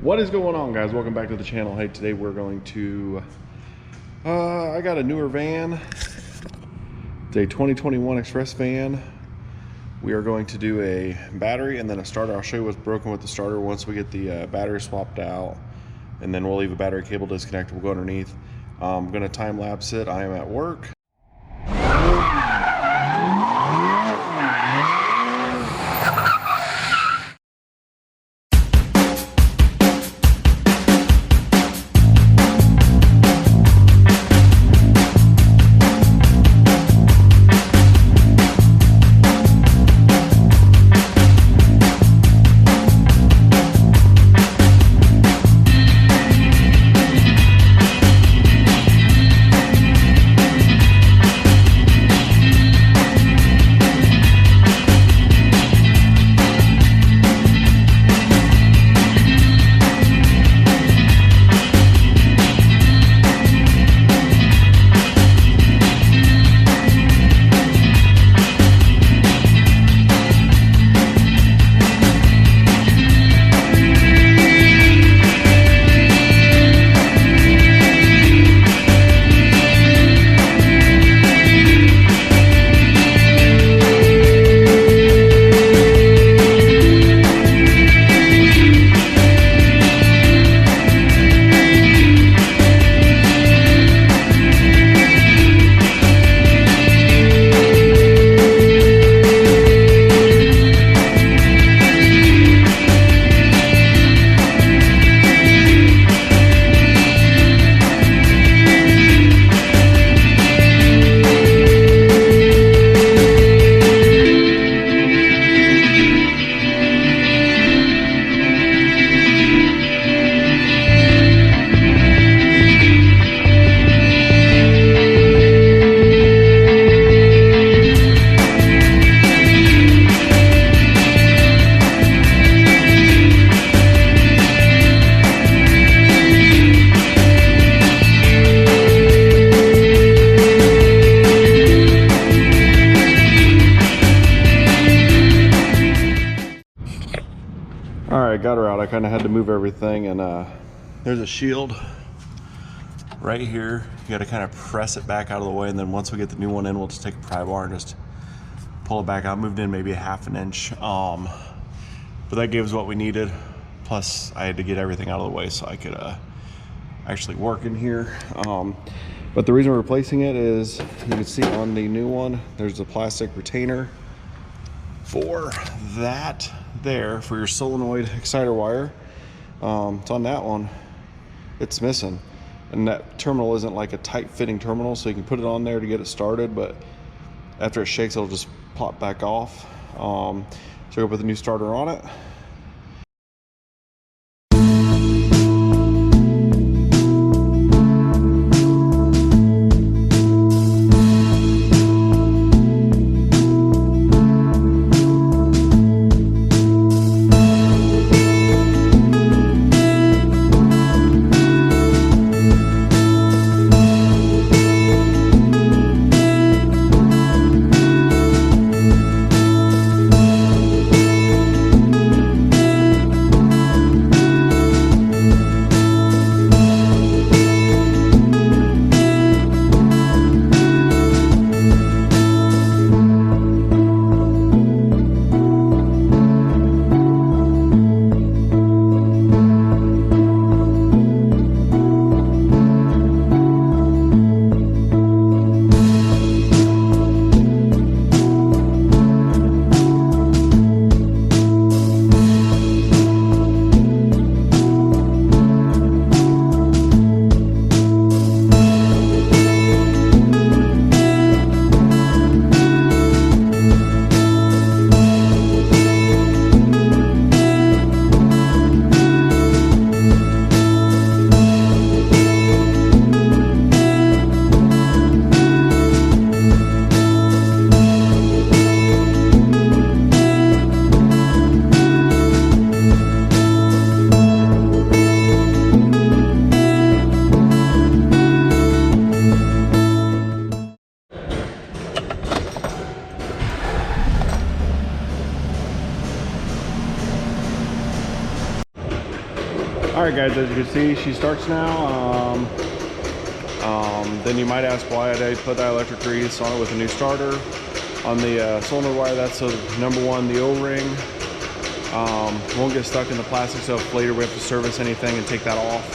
What is going on, guys? Welcome back to the channel. Hey, today we're going to I got a newer van. It's a 2021 Express van. We are going to do a battery and then a starter. I'll show you what's broken with the starter once we get the battery swapped out, and then we'll leave a battery cable disconnected. We'll go underneath. I'm going to time lapse it. I am at work. Alright, got her out. I kind of had to move everything, and there's a shield right here. You got to kind of press it back out of the way, and then once we get the new one in, we'll just take a pry bar and just pull it back out. Moved in maybe a ½ an inch, but that gave us what we needed. Plus I had to get everything out of the way so I could actually work in here. But the reason we're replacing it is, you can see on the new one there's a plastic retainer for that there for your solenoid exciter wire. It's on that one, it's missing, and that terminal isn't like a tight fitting terminal, so you can put it on there to get it started, but after it shakes it'll just pop back off. So we'll put the new starter on it. All right, guys, as you can see, she starts now. Then you might ask why I put dielectric grease on it with a new starter. On the cylinder wire, that's number one, the O-ring. Won't get stuck in the plastic, so if later we have to service anything and take that off,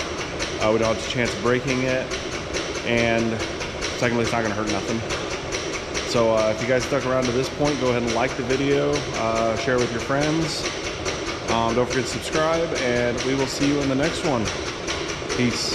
we don't have a chance of breaking it. And secondly, it's not gonna hurt nothing. So if you guys stuck around to this point, go ahead and like the video, share with your friends. Don't forget to subscribe, and we will see you in the next one. Peace.